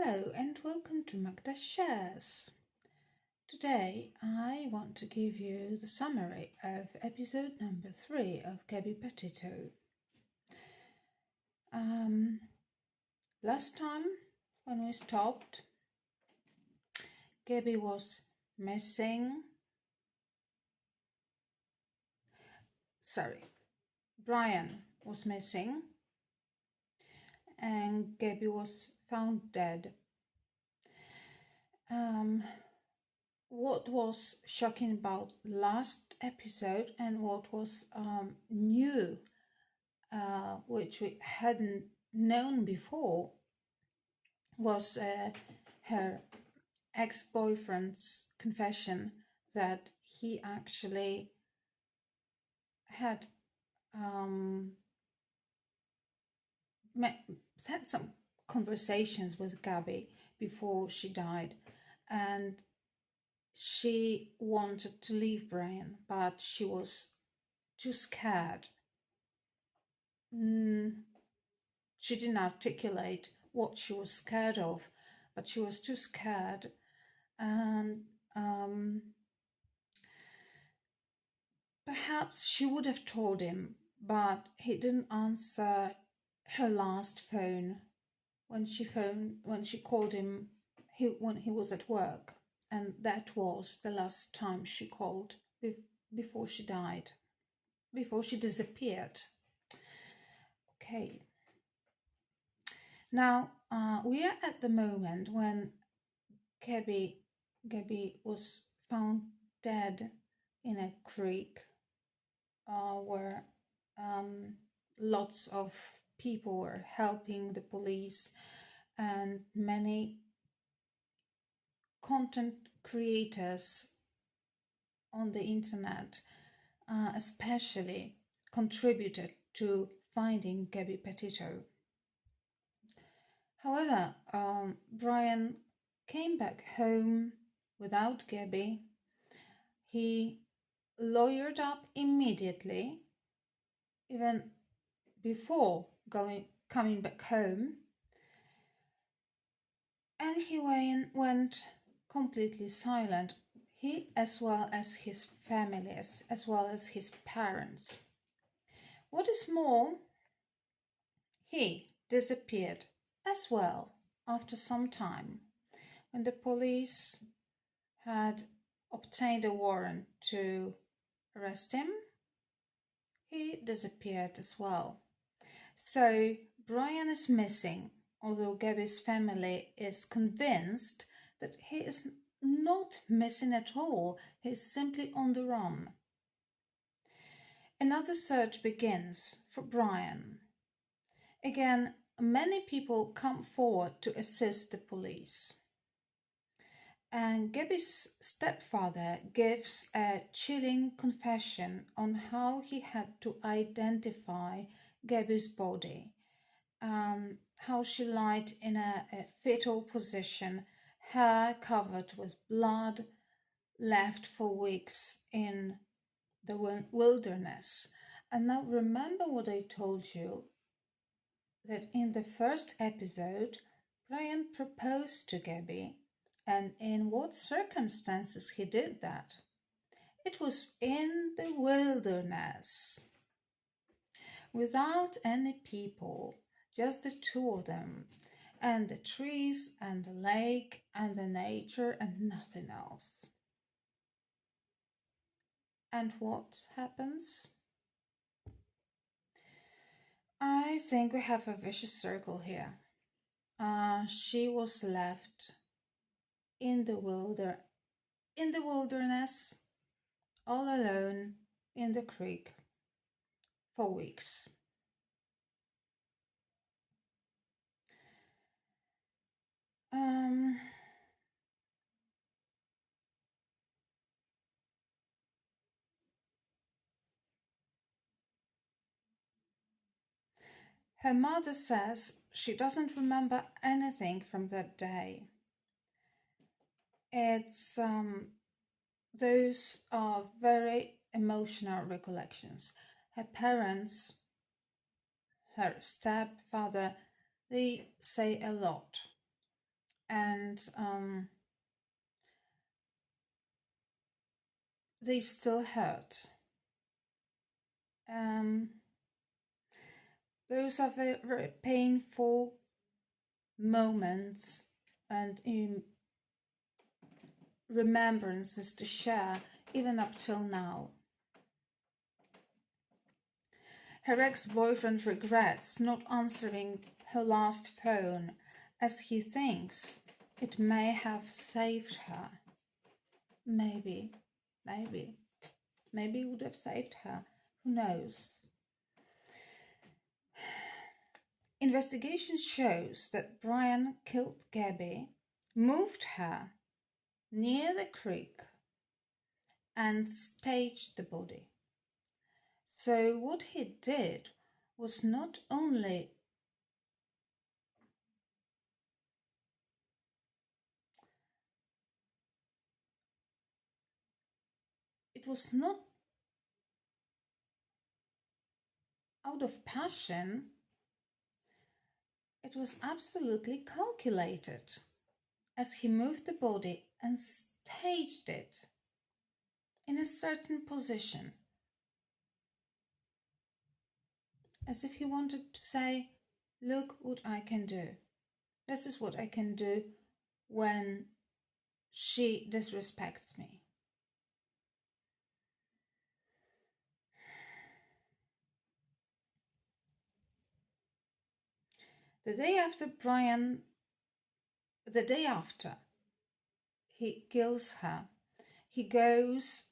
Hello and welcome to Magda Shares. Today I want to give you the summary of episode number 3 of Gabby Petito. Last time when we stopped, Gabby was missing. Brian was missing and Gabby was found dead. What was shocking about last episode and what was new, which we hadn't known before, was her ex-boyfriend's confession that he actually had had some conversations with Gabby before she died, and she wanted to leave Brian, but she was too scared. She didn't articulate what she was scared of, but she was too scared, and perhaps she would have told him, but he didn't answer her last phone when she called him when he was at work, and that was the last time she called before she died, before she disappeared. Okay. Now we are at the moment when Gabby was found dead in a creek where lots of people were helping the police, and many content creators on the internet especially contributed to finding Gabby Petito. However, Brian came back home without Gabby. He lawyered up immediately, even before coming back home, and he went completely silent. He, as well as his family, as well as his parents. What is more, he disappeared as well after some time. When the police had obtained a warrant to arrest him, he disappeared as well. So Brian is missing, although Gabby's family is convinced that he is not missing at all. He is simply on the run. Another search begins for Brian. Again, many people come forward to assist the police. And Gabby's stepfather gives a chilling confession on how he had to identify Gabby's body, how she lied in a fetal position, hair covered with blood, left for weeks in the wilderness. And now remember what I told you, that in the first episode, Brian proposed to Gabby, and in what circumstances he did that. It was in the wilderness, without any people, just the two of them, and the trees and the lake and the nature and nothing else. And what happens? I think we have a vicious circle here. She was left in the wilderness, all alone in the creek for weeks. Her mother says she doesn't remember anything from that day. Those are very emotional recollections. Her parents, her stepfather, they say a lot and they still hurt. Those are very, very painful moments and remembrances to share, even up till now. Her ex-boyfriend regrets not answering her last phone, as he thinks it may have saved her. Maybe it would have saved her. Who knows? Investigation shows that Brian killed Gabby, moved her near the creek, and staged the body. So what he did was not only it was not out of passion, it was absolutely calculated, as he moved the body and staged it in a certain position, as if he wanted to say, look what I can do. This is what I can do when she disrespects me. The day after he kills her, he goes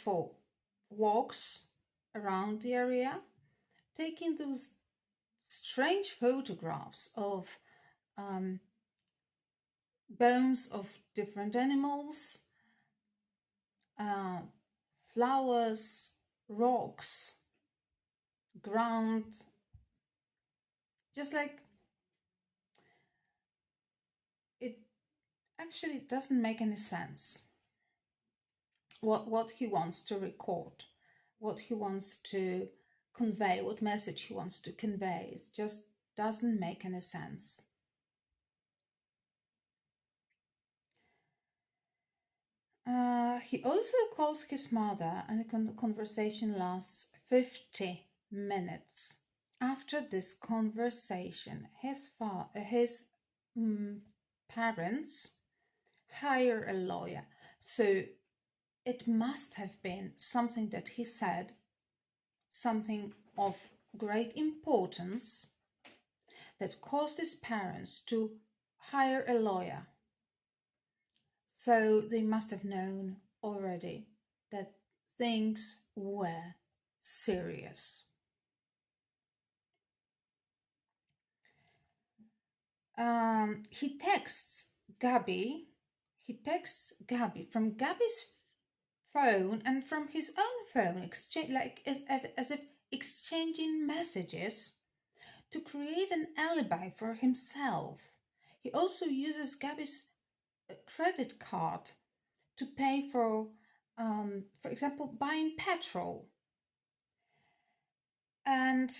for walks around the area, taking those strange photographs of bones of different animals, flowers, rocks, ground, just like it actually doesn't make any sense what he wants to record, what he wants to convey, what message he wants to convey. It just doesn't make any sense. He also calls his mother, and the conversation lasts 50 minutes. After this conversation, his parents hire a lawyer. So it must have been something that he said, something of great importance, that caused his parents to hire a lawyer. So they must have known already that things were serious. He texts Gabby from Gabby's phone and from his own phone, as if exchanging messages to create an alibi for himself. He also uses Gabby's credit card to pay for example, buying petrol. And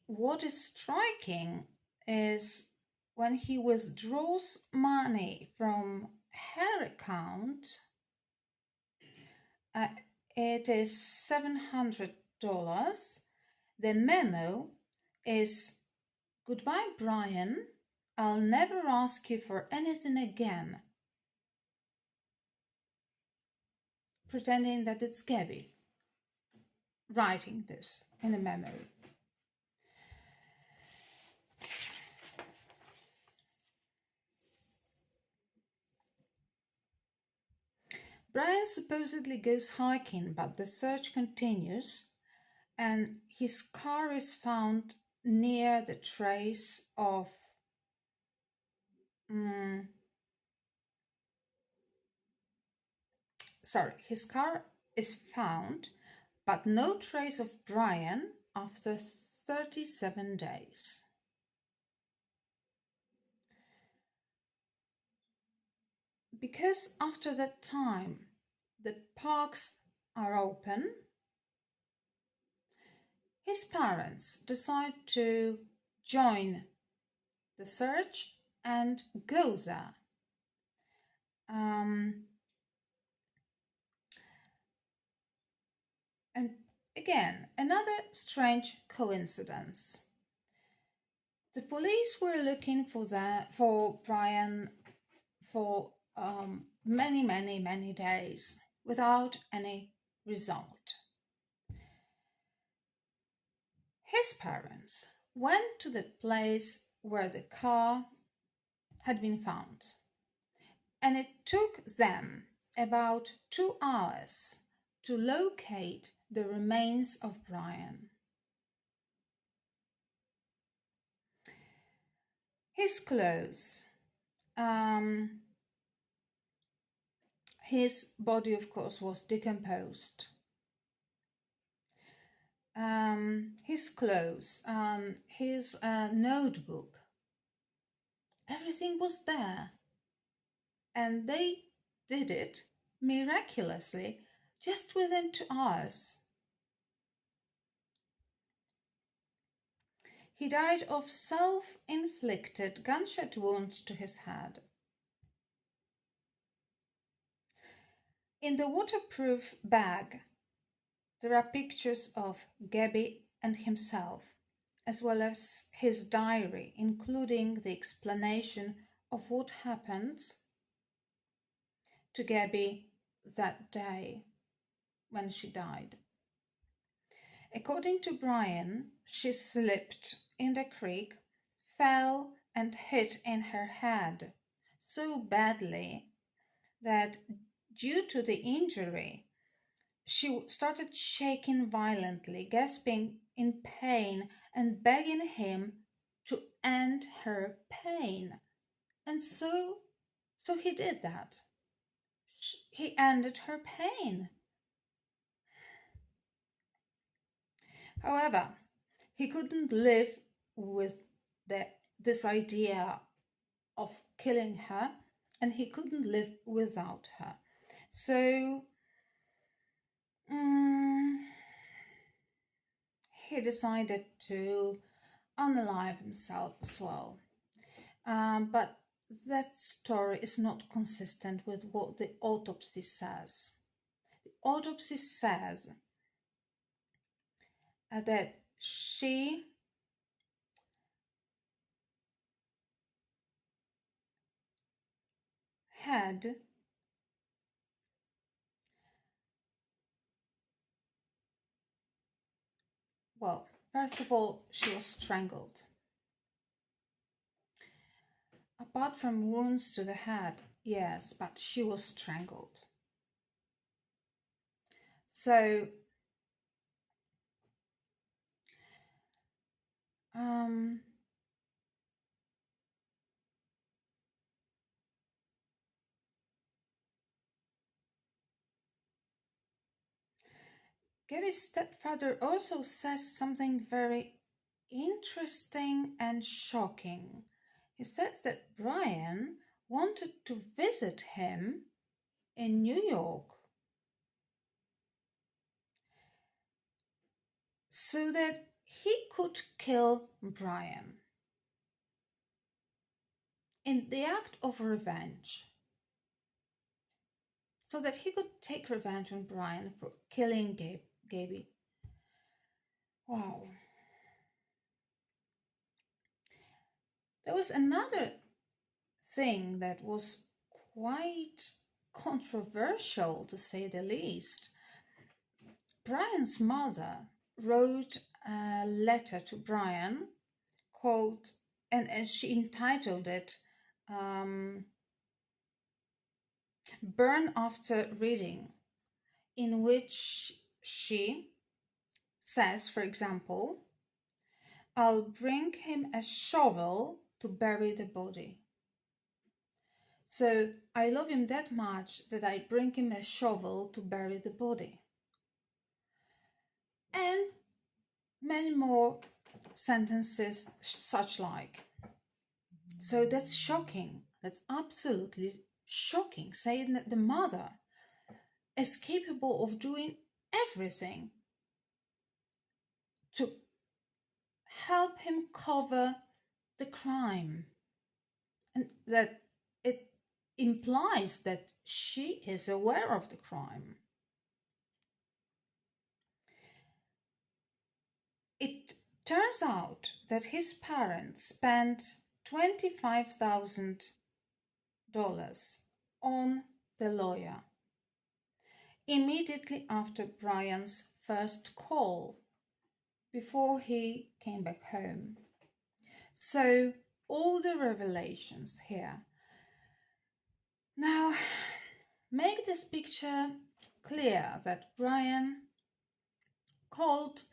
what is striking is when he withdraws money from her account, it is $700. The memo is, "Goodbye, Brian. I'll never ask you for anything again." Pretending that it's Gabby writing this in a memo. Brian supposedly goes hiking, but the search continues, and his car is found near the trace of his car is found, but no trace of Brian after 37 days. Because after that time, the parks are open, his parents decide to join the search and go there. And again, another strange coincidence. The police were looking for Brian for many days without any result. His parents went to the place where the car had been found, and it took them about 2 hours to locate the remains of Brian. His clothes, his body, of course, was decomposed. His clothes, his notebook, everything was there. And they did it miraculously just within 2 hours. He died of self-inflicted gunshot wounds to his head. In the waterproof bag, there are pictures of Gabby and himself, as well as his diary, including the explanation of what happened to Gabby that day when she died. According to Brian, she slipped in the creek, fell and hit in her head so badly that due to the injury, she started shaking violently, gasping in pain and begging him to end her pain. And so he did that. He ended her pain. However, he couldn't live with this idea of killing her, and he couldn't live without her. So he decided to unalive himself as well. But that story is not consistent with what the autopsy says. The autopsy says that she had first of all, she was strangled. Apart from wounds to the head, yes, but she was strangled. So, Gabby's stepfather also says something very interesting and shocking. He says that Brian wanted to visit him in New York so that he could kill Brian in the act of revenge. So that he could take revenge on Brian for killing Gabby. Wow. There was another thing that was quite controversial, to say the least. Brian's mother wrote a letter to Brian called, and she entitled it Burn After Reading, in which she says, for example, I'll bring him a shovel to bury the body. So I love him that much that I bring him a shovel to bury the body. And many more sentences such like. So that's shocking. That's absolutely shocking, saying that the mother is capable of doing everything to help him cover the crime, and that it implies that she is aware of the crime. It turns out that his parents spent $25,000 on the lawyer immediately after Brian's first call, before he came back home. So all the revelations here now make this picture clear that Brian called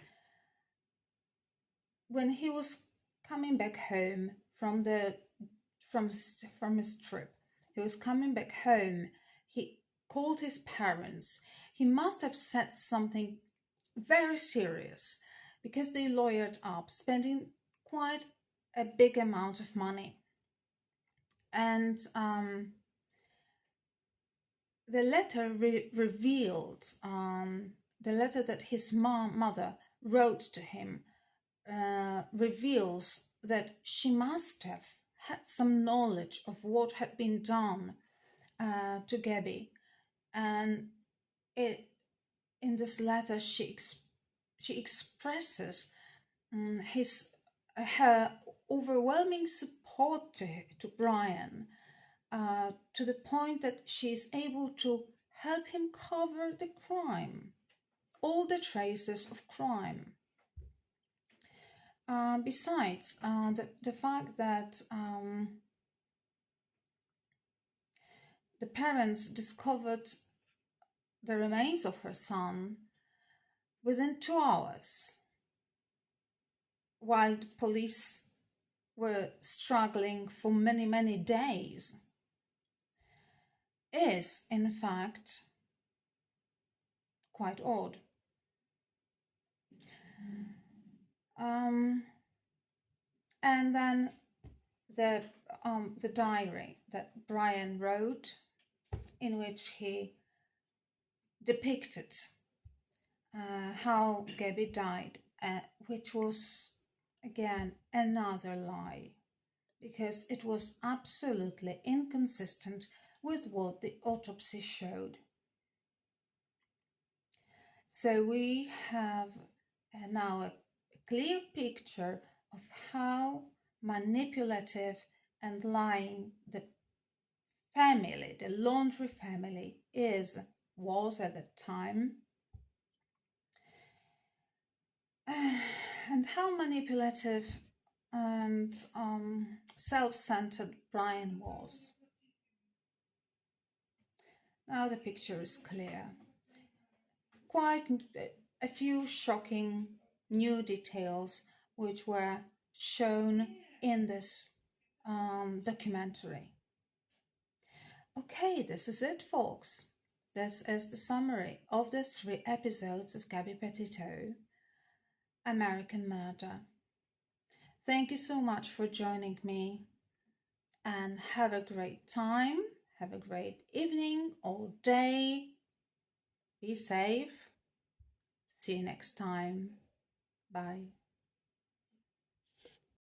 when he was coming back home from his trip. He was coming back home. He called his parents. He must have said something very serious, because they lawyered up, spending quite a big amount of money. And the letter revealed, the letter that his mother wrote to him reveals that she must have had some knowledge of what had been done to Gabby. And in this letter, she expresses her overwhelming support to Brian, to the point that she is able to help him cover the crime, all the traces of crime. Besides the fact that the parents discovered the remains of her son within 2 hours, while the police were struggling for many, many days, is in fact quite odd. And then the diary that Brian wrote, in which he depicted how Gabby died, which was again another lie, because it was absolutely inconsistent with what the autopsy showed. So we have now a clear picture of how manipulative and lying the family, the Laundrie family, was at the time, and how manipulative and self-centered Brian was. Now the picture is clear. Quite a few shocking new details which were shown in this documentary. Okay, this is it, folks. This is the summary of the 3 episodes of Gabby Petito, American Murder. Thank you so much for joining me, and have a great time, have a great evening or day. Be safe. See you next time. Bye.